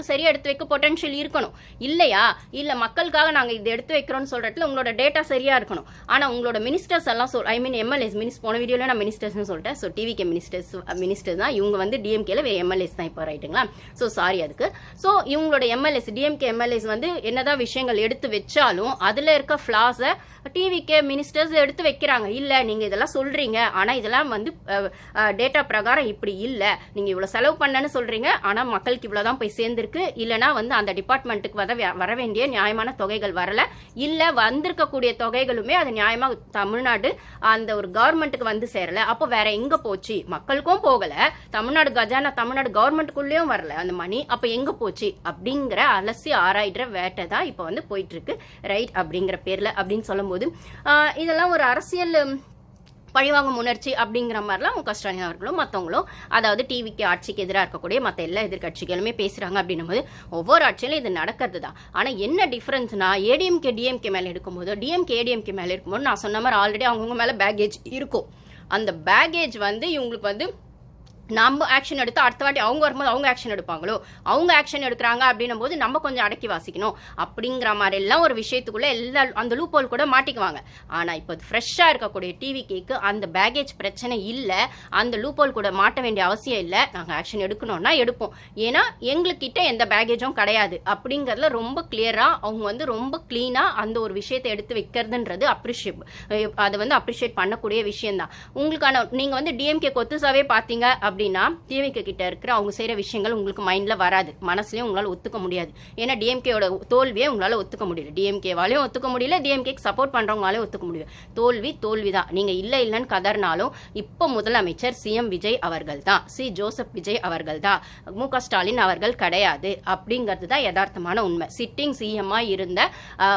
மக்களுக்கு சரியா எடுத்து வைக்க பொட்டன்ஷியல் இருக்கணும் இல்லையா? இல்ல மக்களுக்காக நாங்க இது எடுத்து வைக்கிறோம்னு சொல்றதுல உங்களோட டேட்டா சரியா இருக்கணும். ஆனா உங்களோட மினிஸ்டர்ஸ் எல்லாம் ஐ மீன் எம்எல்ஏஸ் போன வீடியோல நான் மினிஸ்டர்ஸ்னு சொல்லிட்டேன். ஸோ டிவிகே மினிஸ்டர்ஸ் தான் இவங்க வந்து டிஎம்கேல எம்எல்ஏஸ் தான் இப்போ ரைட்டுங்களா? ஸோ சாரி அதுக்கு. ஸோ இவங்களோட எம்எல்ஏஸ் டிஎம்கே எம்எல்ஏஸ் வந்து என்னதான் விஷயங்கள் எடுத்து வச்சாலும் அதுல இருக்க ஃபிளாஸை டிவிகே மினிஸ்டர்ஸ் எடுத்து வைக்கிறாங்க. இல்ல நீங்க இதெல்லாம் சொல்றீங்க, ஆனா இதெல்லாம் வந்து டேட்டா பிரகாரம் இப்படி இல்ல, நீங்க இவ்வளவு செலவு பண்ணன்னு சொல்றீங்க, ஆனா மக்களுக்கு இவ்வளவுதான் போய் சேர்ந்திருக்கு, இல்லனா வந்து அந்த டிபார்ட்மெண்ட்டுக்கு வர வேண்டிய நியாயமான தொகைகள் வரல, இல்ல வந்திருக்கக்கூடிய தொகைகளுமே அது நியாயமா தமிழ்நாடு அந்த ஒரு கவர்மெண்ட்டுக்கு வந்து சேரல, அப்போ வேற எங்க போச்சு? மக்களுக்கும் போகல, தமிழ்நாடு கஜானா தமிழ்நாடு கவர்மெண்ட்டுக்குள்ளேயும் வரல அந்த மணி, அப்ப எங்க போச்சு அப்படிங்கிற அலசி ஆராய்கிற வேட்டை தான் இப்ப வந்து போயிட்டு இருக்கு ரைட் அப்படிங்கிற பேர்ல. அப்படின்னு சொல்லும் போது இதெல்லாம் ஒரு அரசியல் பழிவாங்கும் உணர்ச்சி அப்படிங்கிற மாதிரிலாம் முக ஸ்டாலின் அவர்களும் மற்றவங்களும், அதாவது டிவிக்கு ஆட்சிக்கு எதிராக இருக்கக்கூடிய மற்ற எல்லா எதிர்கட்சிகளுமே பேசுறாங்க. அப்படின்னும் போது ஒவ்வொரு ஆட்சியிலும் இது நடக்கிறது தான். ஆனால் என்ன டிஃபரன்ஸ்னா ஏடிஎம்கே டிஎம்கே மேலே இருக்கும்போது டிஎம்கே ஏடிஎம்கே மேலே இருக்கும்போது நான் சொன்ன மாதிரி ஆல்ரெடி அவங்கவுங்க மேலே பேகேஜ் இருக்கும். அந்த பேகேஜ் வந்து இவங்களுக்கு வந்து நம்ம ஆக்ஷன் எடுத்து அடுத்த வாட்டி அவங்க வரும்போது அவங்க ஆக்ஷன் எடுப்பாங்களோ, அவங்க ஆக்ஷன் எடுக்கிறாங்க அப்படின்னும் போது நம்ம கொஞ்சம் அடக்கி வாசிக்கணும் அப்படிங்கிற மாதிரி எல்லாம் ஒரு விஷயத்துக்குள்ள எல்லா அந்த லூப்போல் கூட மாட்டிக்குவாங்க. ஆனா இப்போ ஃப்ரெஷ்ஷா இருக்கக்கூடிய டிவிகேக்கு அந்த பேகேஜ் பிரச்சனை இல்லை, அந்த லூப்போல் கூட மாட்ட வேண்டிய அவசியம் இல்லை. நாங்கள் ஆக்ஷன் எடுக்கணும்னா எடுப்போம், ஏன்னா எங்களுக்கிட்ட எந்த பேகேஜும் கிடையாது அப்படிங்கிறதுல ரொம்ப கிளியரா அவங்க வந்து ரொம்ப கிளீனா அந்த ஒரு விஷயத்தை எடுத்து வைக்கிறதுன்றது அதை வந்து அப்ரிஷியேட் பண்ணக்கூடிய விஷயம் தான். உங்களுக்கான நீங்க வந்து டிஎம்கே கொத்துசாவே பார்த்தீங்க அப்படின்னா டிஎம்கே கிட்ட இருக்கிற அவங்க செய்யற விஷயங்கள் உங்களுக்கு மைண்ட்ல வராது, மனசுலயும் உங்களால ஒத்துக்க முடியாது. ஏன்னா டிஎம்கேயோட தோல்வியை உங்களால ஒத்துக்க முடியல, டிஎம்கேவாலையும் ஒத்துக்க முடியல, டிஎம்கேக்கு சப்போர்ட் பண்றவங்களாலையும் ஒத்துக்க முடியல. தோல்விதான். நீங்க இல்லைன்னு கதறினாலும் இப்போ முதலமைச்சர் சிஎம் விஜய் அவர்கள் தான், ஜோசப் விஜய் அவர்கள் தான், முக ஸ்டாலின் அவர்கள் கிடையாது அப்படிங்கிறது தான் யதார்த்தமான உண்மை. சிட்டிங் சிஎம்மா இருந்த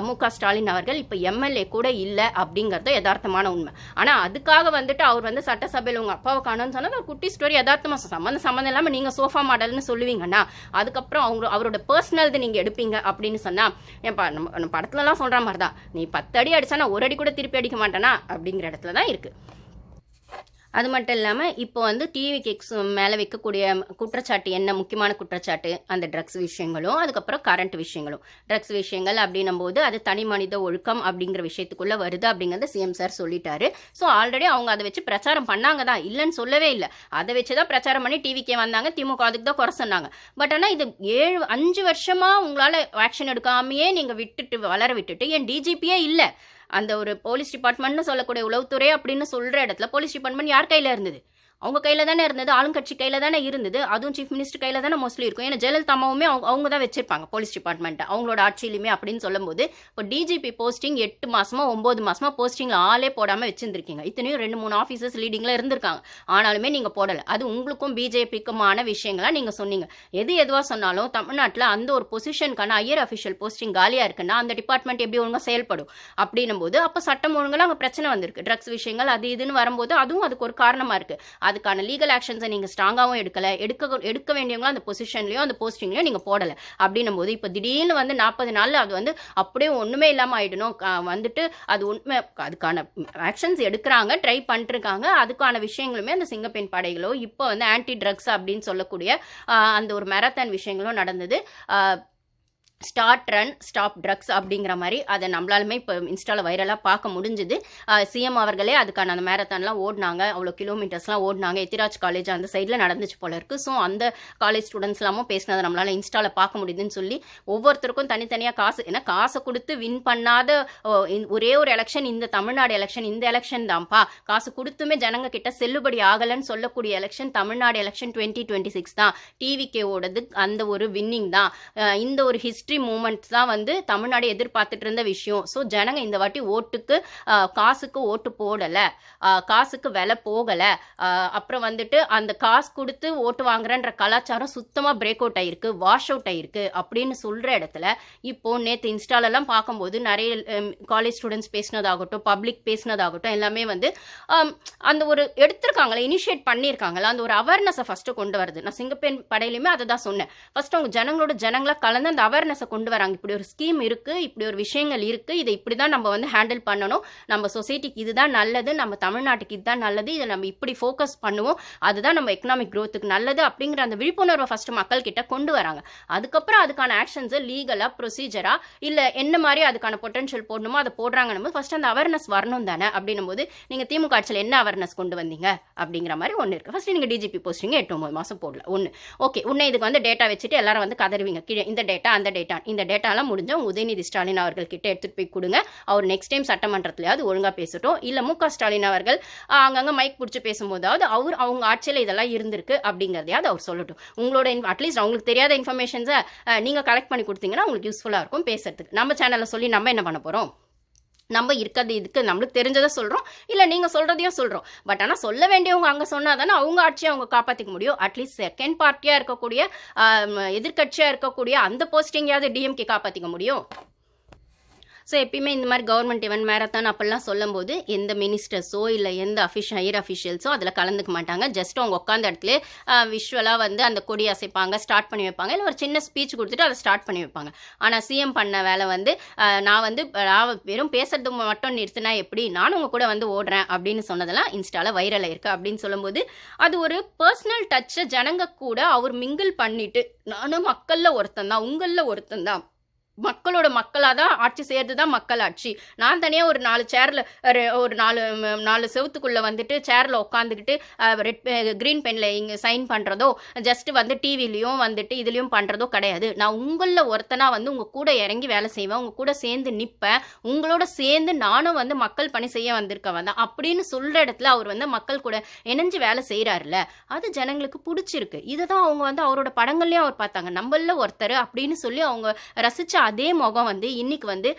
முக ஸ்டாலின் அவர்கள் இப்ப எம்எல்ஏ கூட இல்ல அப்படிங்கிறது யதார்த்தமான உண்மை. ஆனா அதுக்காக வந்துட்டு அவர் வந்து சட்டசபையில் உங்க அப்பாவை காணும்னு சொன்னா ஒரு குட்டி ஸ்டோரி, யதார்த்தமா சம்மந்தம் இல்லாம நீங்க சோஃபா மாடல்னு சொல்லுவீங்கன்னா அதுக்கப்புறம் அவரோட பர்சனல் நீங்க எடுப்பீங்க அப்படின்னு சொன்னா நம்ம படத்துல எல்லாம் சொல்ற மாதிரிதான், நீ 10 அடி அடிச்சா நான் 1 அடி கூட திருப்பி அடிக்க மாட்டேனா அப்படிங்கிற இடத்துலதான் இருக்கு. அது மட்டும் இல்லாமல் இப்போ வந்து டிவிகேக்ஸ் மேலே வைக்கக்கூடிய குற்றச்சாட்டு என்ன, முக்கியமான குற்றச்சாட்டு அந்த ட்ரக்ஸ் விஷயங்களும் அதுக்கப்புறம் கரண்ட் விஷயங்களும். ட்ரக்ஸ் விஷயங்கள் அப்படின்னும் போது அது தனி மனித ஒழுக்கம் அப்படிங்கிற விஷயத்துக்குள்ள வருது அப்படிங்கிறத சிஎம் சார் சொல்லிட்டாரு. ஸோ ஆல்ரெடி அவங்க அதை வச்சு பிரச்சாரம் பண்ணாங்க தான், இல்லைன்னு சொல்லவே இல்லை, அதை வச்சு தான் பிரச்சாரம் பண்ணி டிவிக்கே வந்தாங்க, திமுக அதுக்கு தான் குறை சொன்னாங்க. பட் ஆனால் இது 5 வருஷமா உங்களால் ஆக்ஷன் எடுக்காமையே நீங்கள் வளர விட்டுட்டு ஏன் டிஜிபியே இல்லை, அந்த ஒரு போலீஸ் டிபார்ட்மெண்ட்னு சொல்லக்கூடிய உளவுத்துறை அப்படின்னு சொல்ற இடத்துல போலீஸ் டிபார்ட்மெண்ட் யார் கையில இருந்தது? அவங்க கையில தானே இருந்தது, ஆளுங்கட்சி கையில தானே இருந்தது, அதுவும் சீஃப் மினிஸ்டர் கையில தானே மோஸ்ட்லி இருக்கும். ஏன்னா ஜெயலலிதா அம்மாவுமே அவங்க தான் வச்சிருப்பாங்க போலீஸ் டிபார்ட்மெண்ட் அவங்களோட ஆட்சியிலுமே. அப்படின்னு சொல்லும் போது இப்போ டிஜிபி போஸ்டிங் 8 மாசமா 9 மாசமா போஸ்டிங்ல ஆளே போடாம வச்சிருந்திருக்கீங்க. இத்தனையும் 2-3 ஆபீசர்ஸ் லீடிங்ல இருந்திருக்காங்க, ஆனாலுமே நீங்க போடல. அது உங்களுக்கும் பிஜேபிக்குமான விஷயங்களா நீங்க சொன்னீங்க. எதுவா சொன்னாலும் தமிழ்நாட்டில் அந்த ஒரு பொசிஷனுக்கான ஹையர் அபிஷியல் போஸ்டிங் காலியா இருக்குன்னா அந்த டிபார்ட்மெண்ட் எப்படி ஒழுங்கா செயல்படும் அப்படின்னும் போது அப்ப சட்டம் ஒழுங்குல அங்க பிரச்சனை வந்திருக்கு. ட்ரக்ஸ் விஷயங்கள் அது இதுன்னு வரும்போது அதுவும் அதுக்கு ஒரு காரணமா இருக்கு. அதுக்கான லீகல் ஆக்ஷன்ஸை நீங்க ஸ்ட்ராங்காவும் எடுக்க வேண்டியவங்களும் அந்த பொசிஷன்லயும் அந்த போஸ்டிங்லயும் நீங்க போடல. அப்படின்னும் போது இப்ப திடீர்னு வந்து 40 நாள்ல அது வந்து அப்படியே ஒண்ணுமே இல்லாம ஆயிடணும், வந்துட்டு அது உண்மை அதுக்கான ஆக்ஷன்ஸ் எடுக்கிறாங்க, ட்ரை பண்ணிருக்காங்க. அதுக்கான விஷயங்களுமே அந்த சிங்கப்பெண் படைகளோ இப்போ வந்து ஆன்டி ட்ரக்ஸ் அப்படின்னு சொல்லக்கூடிய அந்த ஒரு மேரத்தான் விஷயங்களும் நடந்தது. ஸ்டார்ட் ரன் ஸ்டாப் ட்ரக்ஸ் அப்படிங்கிற மாதிரி அதை நம்மளாலுமே இப்போ இன்ஸ்டாவில் வைரலாக பார்க்க முடிஞ்சுது. சிஎம் அவர்களே அதுக்கான அந்த மேரத்தான்லாம் ஓடினாங்க, அவ்வளோ கிலோமீட்டர்ஸ்லாம் ஓடினாங்க. எத்திராஜ் காலேஜ் அந்த சைடில் நடந்துச்சு போல இருக்குது. ஸோ அந்த காலேஜ் ஸ்டூடெண்ட்ஸ்லாமும் பேசினதை நம்மளால் இன்ஸ்டாவில் பார்க்க முடியுதுன்னு சொல்லி ஒவ்வொருத்தருக்கும் தனித்தனியாக காசு, ஏன்னா காசை கொடுத்து வின் பண்ணாத ஒரே ஒரு எலெக்ஷன் இந்த தமிழ்நாடு எலெக்ஷன், இந்த எலெக்ஷன் தான்ப்பா, காசு கொடுத்துமே ஜனங்க கிட்ட செல்லுபடி ஆகலைன்னு சொல்லக்கூடிய எலெக்ஷன் தமிழ்நாடு எலெக்ஷன் 2026 தான். டிவிகேவோடது அந்த ஒரு வின்னிங் தான், இந்த ஒரு ஹிஸ்ட்ரி மூமெண்ட்ஸ் தான் வந்து தமிழ்நாடு எதிர்பார்த்துட்டு இருந்த விஷயம். ஸோ ஜனங்க இந்த வாட்டி ஓட்டுக்கு காசுக்கு ஓட்டு போடலை, காசுக்கு விலை போகலை, அப்புறம் வந்துட்டு அந்த காசு கொடுத்து ஓட்டு வாங்குறன்ற கலாச்சாரம் சுத்தமாக பிரேக் அவுட் ஆயிருக்கு, வாஷ் அவுட் ஆயிருக்கு அப்படின்னு சொல்ற இடத்துல இப்போ நேற்று இன்ஸ்டாலெல்லாம் பார்க்கும்போது நிறைய காலேஜ் ஸ்டூடெண்ட்ஸ் பேசினதாகட்டும், பப்ளிக் பேசினதாகட்டும் எல்லாமே வந்து அந்த ஒரு எடுத்திருக்காங்களே, இனிஷியேட் பண்ணியிருக்காங்களா, அந்த ஒரு அவேர்னஸை ஃபர்ஸ்ட் கொண்டு வருது. நான் சிங்கப்பெண் படையிலுமே அதை தான் சொன்னேன். ஃபர்ஸ்ட் அவங்க ஜனங்களா கலந்து அந்த அவேர்னஸ் அவேர்னஸை கொண்டு வராங்க. இப்படி ஒரு ஸ்கீம் இருக்கு, இப்படி ஒரு விஷயங்கள் இருக்கு, இதை இப்படிதான் நம்ம வந்து ஹேண்டில் பண்ணணும், நம்ம சொசைட்டிக்கு இதுதான் நல்லது, நம்ம தமிழ்நாட்டுக்கு இதுதான் நல்லது, இதை நம்ம இப்படி ஃபோக்கஸ் பண்ணுவோம், அதுதான் நம்ம எக்கனாமிக் க்ரோத்துக்கு நல்லது அப்படிங்கிற அந்த விழிப்புணர்வை ஃபர்ஸ்ட் மக்கள் கிட்ட கொண்டு வராங்க. அதுக்கப்புறம் அதுக்கான ஆக்ஷன்ஸை லீகலா ப்ரொசீஜரா இல்ல என்ன மாதிரி அதுக்கான பொட்டன்ஷியல் போடணுமோ அதை போடுறாங்கன்னு ஃபர்ஸ்ட் அந்த அவேர்னஸ் வரணும் தானே. அப்படின்னும் போது நீங்க திமுக ஆட்சியில் என்ன அவேர்னஸ் கொண்டு வந்தீங்க அப்படிங்கிற மாதிரி ஒன்று இருக்கு. ஃபர்ஸ்ட் நீங்க டிஜிபி போஸ்டிங் 8-9 மாசம் போடல ஒன்று. ஓகே, உன்னை இதுக்கு வந்து டேட்டா வச்சுட்டு எல்லாரும் வந்து கதறுவீங்க, கீழே இந்த டேட்டா அந்த டேட்டா, இந்த டேட்டாலாம் முடிஞ்ச உதயநிதி ஸ்டாலின் அவர்கள் கிட்ட எடுத்துட்டு போய் கொடுங்க. அவர் நெக்ஸ்ட் டைம் சட்டமன்றத்திலேயாவது ஒழுங்கா பேசட்டும். இல்ல மு.க. ஸ்டாலின் அவர்கள் அங்கங்க மைக் பிடிச்சி பேசும்போதாவது அவங்க ஆட்சியில் இதெல்லாம் இருந்திருக்கு அப்படிங்கிறதையாவது அவர் சொல்லட்டும். உங்களோட அட்லீஸ்ட் அவங்களுக்கு தெரியாத இன்ஃபர்மேஷன்ஸை நீங்க கலெக்ட் பண்ணி கொடுத்தீங்கன்னா உங்களுக்கு யூஸ்ஃபுல்லா இருக்கும் பேசுறதுக்கு. நம்ம சேனல்ல சொல்லி நம்ம என்ன பண்ண போறோம்? நம்ம இருக்கிறது இதுக்கு நம்மளுக்கு தெரிஞ்சதை சொல்றோம், இல்ல நீங்க சொல்றதையும் சொல்றோம். பட் ஆனா சொல்ல வேண்டியவங்க அங்க சொன்னாதானே அவங்க ஆட்சியை அவங்க காப்பாத்திக்க முடியும். அட்லீஸ்ட் செகண்ட் பார்ட்டியா இருக்கக்கூடிய எதிர்கட்சியா இருக்கக்கூடிய அந்த போஸ்டிங்காவது டிஎம்கே காப்பாத்திக்க முடியும். ஸோ எப்பயுமே இந்த மாதிரி கவர்மெண்ட் இவெண்ட் மேரத்தான் அப்படிலாம் சொல்லும் போது எந்த மினிஸ்டர்ஸோ இல்லை எந்த ஹையர் அஃபிஷியல்ஸோ அதில் கலந்துக்க மாட்டாங்க. ஜஸ்ட் அவங்க உட்காந்த இடத்துல விஷுவலாக வந்து அந்த கொடி அசைப்பாங்க, ஸ்டார்ட் பண்ணி வைப்பாங்க, இல்லை ஒரு சின்ன ஸ்பீச் கொடுத்துட்டு அதை ஸ்டார்ட் பண்ணி வைப்பாங்க. ஆனால் சிஎம் பண்ண வேலை வந்து நான் வெறும் பேசுறது மட்டும் நிறுத்தினா எப்படி, நானும் உங்க கூட வந்து ஓடுறேன் அப்படின்னு சொன்னதெல்லாம் இன்ஸ்டால வைரல் ஆயிருக்கு. அப்படின்னு சொல்லும்போது அது ஒரு பர்சனல் டச்சை ஜனங்க கூட அவர் மிங்கிள் பண்ணிட்டு, நானும் மக்கள்ல ஒருத்தன் தான், உங்கள ஒருத்தன் தான், மக்களோட மக்களாக தான் ஆட்சி செய்யறது தான் மக்கள் ஆட்சி, நான் தனியாக ஒரு 4 சேர்ல ஒரு 4 செவத்துக்குள்ள வந்துட்டு சேர்ல உட்காந்துக்கிட்டு கிரீன் பென்ல இங்கே சைன் பண்ணுறதோ ஜஸ்ட் வந்து டிவிலையும் வந்துட்டு இதுலேயும் பண்ணுறதோ கிடையாது. நான் உங்களில் ஒருத்தனா வந்து உங்கள் கூட இறங்கி வேலை செய்வேன், உங்கள் கூட சேர்ந்து நிற்பேன், உங்களோட சேர்ந்து நானும் வந்து மக்கள் பணி செய்ய வந்திருக்கேன் தான் அப்படின்னு சொல்கிற இடத்துல அவர் வந்து மக்கள் கூட இணைஞ்சு வேலை செய்கிறாருல்ல, அது ஜனங்களுக்கு பிடிச்சிருக்கு. இதை தான் அவங்க வந்து அவரோட படங்கள்லேயும் அவர் பார்த்தாங்க, நம்மள ஒருத்தர் அப்படின்னு சொல்லி அவங்க ரசிச்ச அதே முகம் வந்து இன்னைக்கு வந்து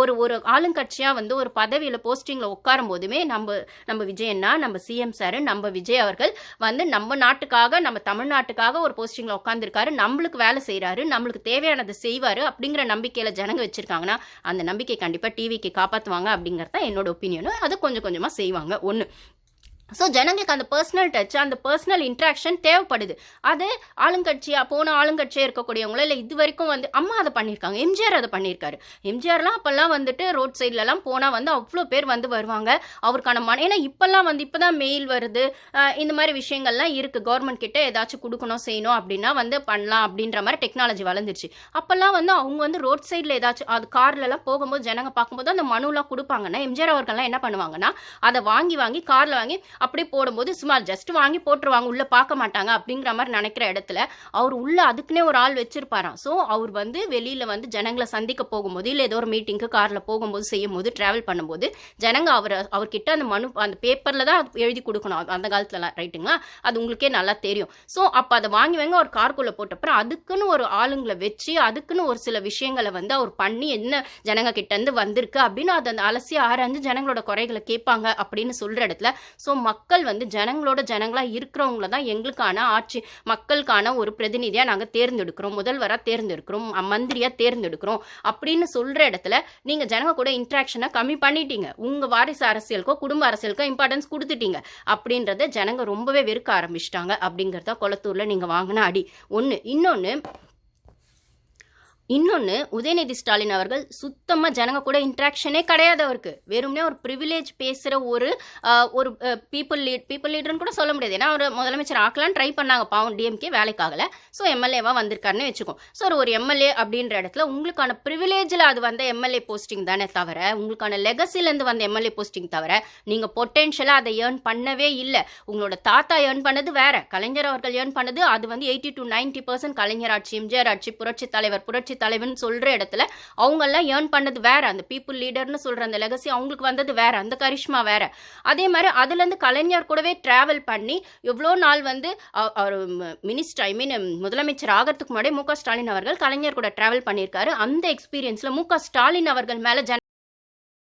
ஒரு ஆளுங்கட்சியா வந்து ஒரு பதவியில போஸ்டிங்ல உட்காரும் போதுமே நம்ம விஜயண்ணா, நம்ம சிஎம் சார், நம்ம விஜய் அவர்கள் வந்து நம்ம நாட்டுக்காக, நம்ம தமிழ்நாட்டுக்காக ஒரு போஸ்டிங்ல உட்கார்ந்துருக்காரு, நம்மளுக்கு வேலை செய்யறாரு, நம்மளுக்கு தேவையானதை செய்வாரு அப்படிங்கிற நம்பிக்கையில ஜனங்க வச்சிருக்காங்கன்னா அந்த நம்பிக்கை கண்டிப்பா டிவிக்கு காப்பாத்துவாங்க அப்படிங்கறது தான் என்னோட ஒப்பீனியன். அதை கொஞ்சம் கொஞ்சமா செய்வாங்க ஒண்ணு. ஸோ ஜனங்களுக்கு அந்த பர்சனல் டச், அந்த பர்சனல் இன்ட்ராக்ஷன் தேவைப்படுது. அது போன ஆளுங்கட்சியாக இருக்கக்கூடியவங்கள இல்லை இது வரைக்கும் வந்து அம்மா அதை பண்ணியிருக்காங்க, எம்ஜிஆர் அதை பண்ணியிருக்காரு. எம்ஜிஆர்லாம் அப்போல்லாம் வந்துட்டு ரோட் சைட்லலாம் போனால் வந்து அவ்வளோ பேர் வந்து வருவாங்க அவருக்கான ஏன்னா இப்போல்லாம் வந்து இப்போதான் மெயில் வருது, இந்த மாதிரி விஷயங்கள்லாம் இருக்குது, கவர்மெண்ட் கிட்ட ஏதாச்சும் கொடுக்கணும் செய்யணும் அப்படின்னா வந்து பண்ணலாம் அப்படின்ற மாதிரி டெக்னாலஜி வளர்ந்துருச்சு. அப்போல்லாம் வந்து அவங்க வந்து ரோட் சைடில் ஏதாச்சும் அது கார்லலாம் போகும்போது ஜனங்க பார்க்கும்போது அந்த மனுலாம் கொடுப்பாங்கன்னா எம்ஜிஆர் அவர்கள்லாம் என்ன பண்ணுவாங்கன்னா அதை வாங்கி காரில் வாங்கி அப்படி போடும்போது சும்மா ஜஸ்ட் வாங்கி போட்டுருவாங்க, உள்ள பார்க்க மாட்டாங்க அப்படிங்கிற மாதிரி நினைக்கிற இடத்துல அவர் உள்ள அதுக்குன்னே ஒரு ஆள் வச்சிருப்பாராம். ஸோ அவர் வந்து வெளியில வந்து ஜனங்களை சந்திக்க போகும்போது இல்லை ஏதோ ஒரு மீட்டிங்க்கு கார்ல போகும்போது செய்யும் போது டிராவல் பண்ணும்போது ஜனங்க அவர்கிட்ட அந்த மனு அந்த பேப்பர்ல தான் எழுதி கொடுக்கணும் அந்த காலத்துல, ரைட்டுங்களா? அது உங்களுக்கே நல்லா தெரியும். ஸோ அப்போ அதை வாங்கி அவர் கார்க்குள்ள போட்டப்பறம் அதுக்குன்னு ஒரு ஆளுங்களை வச்சு அதுக்குன்னு ஒரு சில விஷயங்களை வந்து அவர் பண்ணி என்ன ஜனங்க கிட்ட இருந்து வந்திருக்கு அப்படின்னு அதை அலசி ஆராய்ஞ்சு ஜனங்களோட குறைகளை கேட்பாங்க அப்படின்னு சொல்ற இடத்துல ஸோ மக்கள் வந்து ஜனங்களோட ஜனங்களா இருக்கிறவங்கள தான் எங்களுக்கான ஆட்சி, மக்களுக்கான ஒரு பிரதிநிதியா நாங்க தேர்ந்தெடுக்கிறோம், முதல்வரா தேர்ந்தெடுக்கிறோம், மந்திரியா தேர்ந்தெடுக்கிறோம் அப்படின்னு சொல்ற இடத்துல நீங்க ஜனங்க கூட இன்ட்ராக்ஷனை கம்மி பண்ணிட்டீங்க, உங்க வாரிசு அரசியலுக்கோ குடும்ப அரசியலுக்கோ இம்பார்ட்டன்ஸ் கொடுத்துட்டீங்க அப்படின்றத ஜனங்க ரொம்பவே வெறுக்க ஆரம்பிச்சிட்டாங்க அப்படிங்கறத கொளத்தூர்ல நீங்க வாங்கின அடி ஒண்ணு. இன்னொன்று உதயநிதி ஸ்டாலின் அவர்கள் சுத்தமாக ஜனங்க கூட இன்ட்ராக்ஷனே கிடையாது அவருக்கு, வெறும்னே ஒரு ப்ரிவிலேஜ் பேசுகிற ஒரு பீப்புள் லீடர்னு கூட சொல்ல முடியாது. ஏன்னா அவர் முதலமைச்சர் ஆக்கலான்னு ட்ரை பண்ணாங்க, பாவம் டிஎம்கே வேலைக்காகல. ஸோ எம்எல்ஏவாக வந்திருக்காருன்னு வச்சுக்கோம். ஸோ ஒரு எம்எல்ஏ அப்படின்ற இடத்துல உங்களுக்கான ப்ரிவிலேஜில் அது வந்த எம்எல்ஏ போஸ்டிங் தானே தவிர உங்களுக்கான லெகசிலேருந்து வந்த எம்எல்ஏ போஸ்டிங் தவிர நீங்கள் பொட்டென்ஷியலாக அதை ஏர்ன் பண்ணவே இல்லை. உங்களோட தாத்தா ஏர்ன் பண்ணது வேற, கலைஞர் அவர்கள் ஏர்ன் பண்ணது அது வந்து 80 to 90% கலைஞர் ஆட்சி, எம்ஜிஆர் ஆட்சி, புரட்சி தலைவன் சொல்ற இடத்துல அவங்க எல்லாம் ஏர்ன் பண்ணது வேற, அந்த பீப்புள் லீடர்னு சொல்ற அந்த லெகசி அவங்களுக்கு வந்தது வேற, அந்த கரிஷ்மா வேற. அதே மாதிரி அதுல இருந்து கலைஞர் கூடவே டிராவல் பண்ணி எவ்வளோ நாள் வந்து மினிஸ்டர் முதலமைச்சர் ஆகிறதுக்கு முன்னாடி மு.க. ஸ்டாலின் அவர்கள் கலைஞர் கூட டிராவல் பண்ணியிருக்காரு. அந்த எக்ஸ்பீரியன்ஸ்ல மு.க. ஸ்டாலின் அவர்கள் மேல